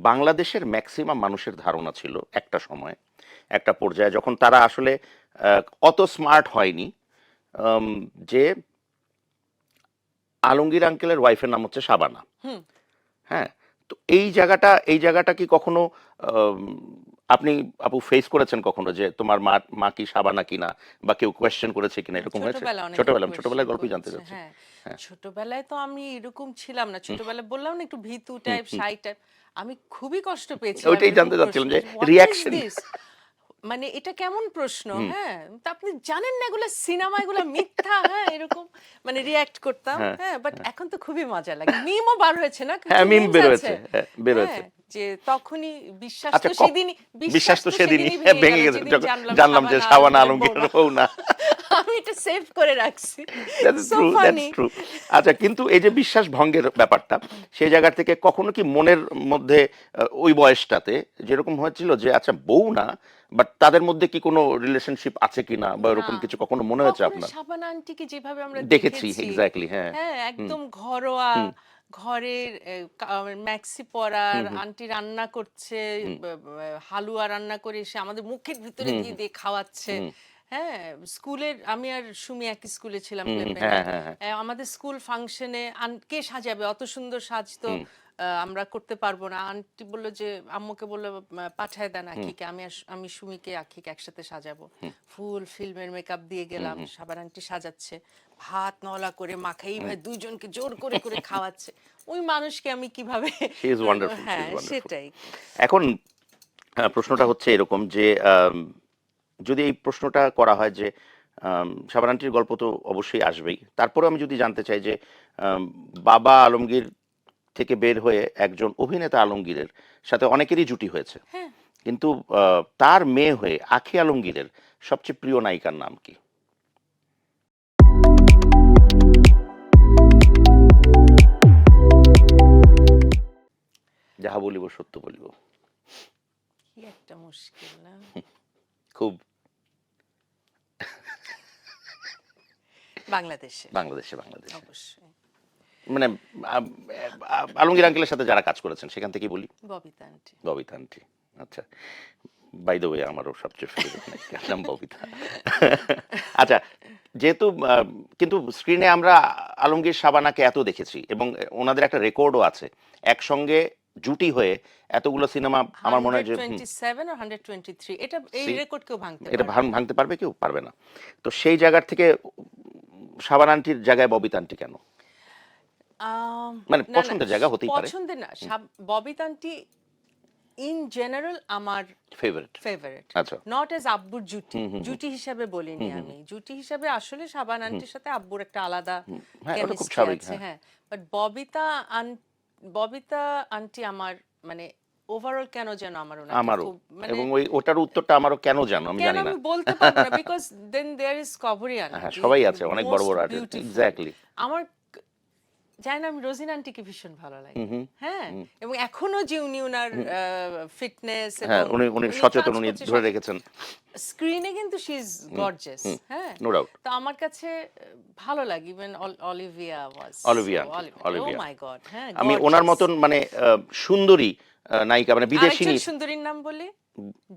বাংলাদেশের ম্যাক্সিমাম মানুষের ধারণা ছিল একটা সময়, একটা পর্যায়ে যখন তারা আসলে অত স্মার্ট হয়নি, আম, যে আলমগীর আঙ্কেলের ওয়াইফের নাম হচ্ছে শাবানা। হুম। হ্যাঁ, তো এই জায়গাটা কি কখনো আম, আপনি আপু ফেস করেছেন কখনো যে তোমার মা মা কি শাবানা কিনা, বা কেউ কোয়েশ্চেন করেছে কিনা, এরকম হয়েছে? ছোটবেলায় অনেকে ছোটবেলায় কোয়েশ্চেন ছোটবেলায় গল্পই জানতে করেছে, চাচ্ছি। হ্যাঁ। হ্যাঁ। ছোটবেলায় তো আমি এরকম ছিলাম না, হুম, ছোটবেলায় বললাম না একটু ভীতু হুম, টাইপ, হুম। শাই টাইপ। আমি খুবই কষ্ট পেয়েছিলাম ওইটাই এরকম জানতে প্রশ্ন, চাচ্ছিলাম যে হোয়াট ইজ রিয়াকশন। দিস, মানে এটা কেমন প্রশ্ন, হুম। হ্যাঁ। তা আপনি জানেন না এগুলো সিনেমা, এগুলো মিথ্যা, হ্যাঁ, এরকম মানে রিয়াক্ট করতাম, হ্যাঁ, হ্যাঁ। বাট এখন তো খুবই মজা লাগে, মিমও বার হয়েছে না, কিছু হ্যাঁ, মিম মিমস বের আছে, হয়েছে, হ্যাঁ, বের হ্যাঁ। হয়েছে। যে তখনই বিশ্বাস আচ্ছা, তো সেদিনই, বিশ্বাস বিশ্বাস তো তো সেদিনই সেদিনই ভেঙে ভেঙে গেল গেছে যেদিন যখন জানলাম জানলাম যে শাবানা শাবানা আলমগীরের বউ আলমগীরের না। বউ না। আমি এটা সেভ করে রাখছি, that's so true, that's funny. True. আচ্ছা, কিন্তু এই যে বিশ্বাস ভঙ্গের ব্যাপারটা, সেই জায়গা থেকে কখনো কি মনের মধ্যে ওই বয়সটাতে যেরকম হয়েছিল যে আচ্ছা বউ না, বাট তাদের মধ্যে কি কোনো রিলেশনশিপ আছে কিনা, বা না, এরকম কিছু কখনো মনে হয়েছে কখনো আপনার? সাবানা আন্টিকে যেভাবে আমরা দেখেছি, দেখেছি, এক্স্যাক্টলি, হ্যাঁ। হ্যাঁ, হুম, একদম ঘরোয়া, হুম, ঘরের ম্যাক্সি পরার, হুম, হুম, আন্টি রান্না করছে, হুম, হালুয়া রান্না করে এসে আমাদের মুখের ভিতরে হুম, দিয়ে দিয়ে খাওয়াচ্ছে, হুম, হ্যাঁ। স্কুলের, আমি আর সুমি একই স্কুলে ছিলাম হুম, হুম, হ্যাঁ, ক্লেফেঙ্গার, হ্যাঁ, হ্যাঁ, আমাদের স্কুল ফাংশনে কে সাজাবে, অত সুন্দর সাজ তো হুম, আমরা করতে পারবো না। আন্টি বললো যে, আম্মুকে বললো পাঠায় দেন হুম, আখিকে, আমি সুমিকে আখিকে একসাথে সাজাবো। হুম, ফুল ফিল্মের মেকআপ দিয়ে হুম, গেলাম, হুম, সাবান আন্টি সাজাচ্ছে, ভাত নলা করে মাখাই হুম। ভাই দুইজনকে জোর করে করে খাওয়াচ্ছে। ওই মানুষকে আমি কিভাবে শি ইজ ওয়ান্ডারফুল, শি হ্যাঁ, ইজ ওয়ান্ডারফুল। সেটাই। এখন প্রশ্নটা হচ্ছে এরকম যে যদি এই প্রশ্নটা করা হয় যে শাবানা আন্টির গল্প তো অবশ্যই আসবেই, তারপরে আমি যদি জানতে চাই যে আম, বাবা আলমগীর থেকে বের হয়ে একজন অভিনেতা আলমগীরের সাথে অনেকেরই জুটি হয়েছে, হ্যাঁ, কিন্তু তার মেয়ে হয়ে আখি আলমগীরের সবচেয়ে প্রিয় নায়িকার নাম কি? যাহা বলিব সত্য বলিব। কি একটা মুশকিল না। খুব। বাংলাদেশের, বাংলাদেশে, বাংলাদেশে অবশ্যই মানে আম- আলমগীর আঙ্কেলের সাথে যারা কাজ করেছেন সেখান থেকেই বলি। ববিতা আন্টি। ববিতা আন্টি। আচ্ছা, বাই দ্য ওয়ে আমারও সবচেয়ে ফেভারিট নায়িকার নাম ববিতা। আচ্ছা, যেহেতু কিন্তু স্ক্রিনে আমরা আলমগীর শাবানাকে এত দেখেছি, এবং ওনাদের একটা রেকর্ডও আছে একসঙ্গে জুটি হয়ে এতগুলো সিনেমা। আমার মনে হয় হান্ড্রেড যে টোয়েন্টি সেভেন আর 123, এটা এই সি রেকর্ড কেউ ভাঙতে এটা পারবে না। ভাঙতে পারবে কেউ? পারবে না। তো সেই জায়গার থেকে শাবানা আন্টির জায়গায় ববিতা আন্টি কেন? মানে না না, পছন্দের জায়গা হতেই পারে। পছন্দের না, ববিতা আন্টি ইন জেনারেল আমার ফেভারিট। ফেভারিট, আচ্ছা। নট এজ আব্বুর জুটি, হুম, হুম, হুম, জুটি হিসাবে বলিনি হুম, হুম, আমি, জুটি হিসাবে আসলে সাবান হুম, আন্টির সাথে আব্বুর একটা আলাদা হুম। হ্যাঁ, ওটা খুব কেমিস্ট্রি স্বাভাবিক, আছে, হ্যাঁ। হ্যাঁ। বাট ববিতা আন্টি আমার মানে ওভারঅল কেন যেন আমার ওনাকে আমারও। খুব মানে, এবং ওটার উত্তরটা আমারও কেন জানো আমি কেন জানি না। আমি বলতে পারবো না, because then there is Kobori aunty, হ্যাঁ, দি সবাই দি আছে, অনেক বড় মোস্ট বড় আর্টিস্ট, বিউটিফুল। এক্স্যাক্টলি। আমার জানি না, আমি রোজিন আন্টিকে ভীষণ ভালো হুম, লাগে, হুম, হ্যাঁ। হুম, এবং এখনো যে উনি উনার হুম। ফিটনেস হ্যাঁ, এবং উনি উনি উনি কাজ সচেতন, উনি করছে ধরে রেখেছেন। স্ক্রিনে কিন্তু she is hmm, gorgeous, hmm, হ্যাঁ। No doubt. তো আমার কাছে ভালো লাগে, even Olivia was, Olivia aunty, ও অলিভিয়া। মাই গড, হ্যাঁ, আমি ওনার গর্জিয়াস। মতন মানে সুন্দরী নায়িকা, মানে আরেকজন বিদেশিনী। সুন্দরীর নাম বলি,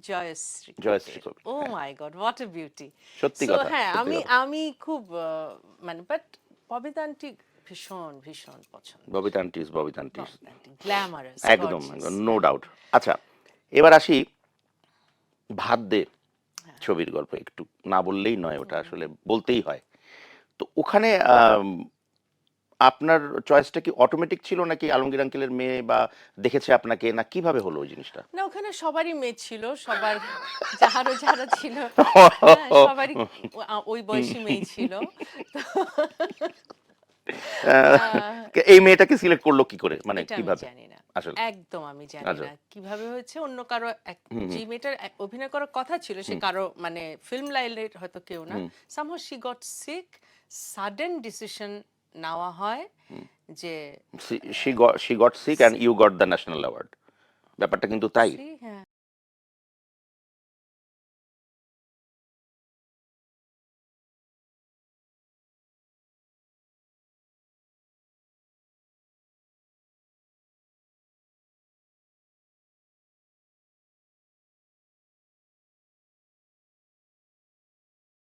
জয়শ্রী জয়শ্রী কবির। কবির, ও হ্যাঁ। মাই গড, হোয়াট এ বিউটি। সত্যি সো কথা, হ্যাঁ, সত্যি আমি কথা। আমি খুব মানে, বাট ববিতা আন্টি ভীষণ ভীষণ পছন্দের। Babita aunty, Babita aunty, Babita aunty glamorous, একদম, গর্জিয়াস, একদম, নো হ্যাঁ। ডাউট। আচ্ছা, এবার আসি ভাত দে হ্যাঁ, ছবির গল্প। একটু না বললেই নয়, ওটা হুম। আসলে বলতেই হয়। তো ওখানে আপনার চয়েসটা কি অটোমেটিক ছিল, নাকি আলমগীর আঙ্কেলের মেয়ে বা দেখেছে আপনাকে, না কিভাবে হলো ওই জিনিসটা? না, ওখানে সবারই মেয়ে ছিল, সবার যাহারও যারা ছিল, হ্যাঁ, সবারই ওই বয়সী মেয়ে ছিল। তো আহ, আহ, এই মেয়েটাকে সিলেক্ট করলো কি করে, মানে এটা আমি কিভাবে জানি না, আসলে? একদম আমি জানি আচ্ছা। না কিভাবে হয়েছে। অন্য কারো হুম, যে হুম, মেয়েটার অভিনয় করার কথা ছিল, সে হুম, কারো মানে ফিল্ম লাইনের হয়তো কেউ না, hmm, somehow she got sick, sudden decision নেওয়া হয় যে she got sick and you got the national award. ব্যাপারটা কিন্তু তাই। সি